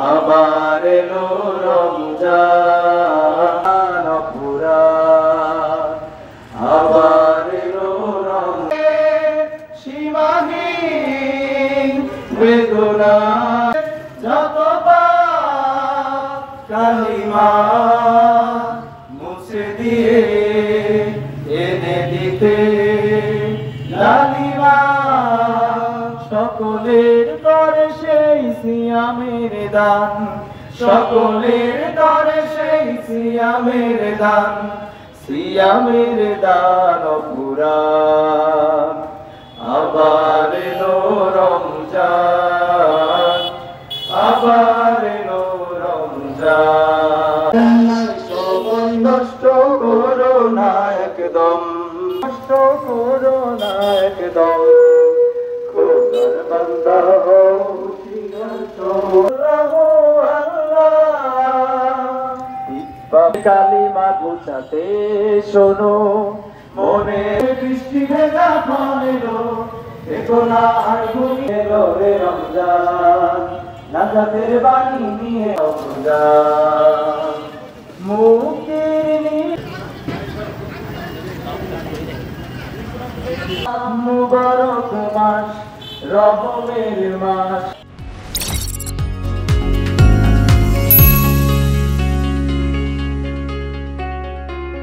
আবার এলো রমজান পুরান, আবার এলো রমজান সীমাহীন বেদনা যত পাপ কালিমা মুছে দিয়ে এনে দিতে লালিমা সকলের তরে সেই সিয়ামের দান, সকলের তরে সেই সিয়ামের দান, সিয়ামের দান পুরান, আবার এলো রমজান, আবার এলো রমজান। সময় নষ্ট করো না একদম, নষ্ট করো না একদম, খোদার বান্দা হও কালিমা ঘোষাতে শোনো, মনে বৃষ্টি ভেজা ফল এলো, দেখো না আর ঘুমি এলো রে রমজান, নাজাতের বাণী নিয়ে রমজান, মুক্তির মুবারক মাস, রহমের মাস।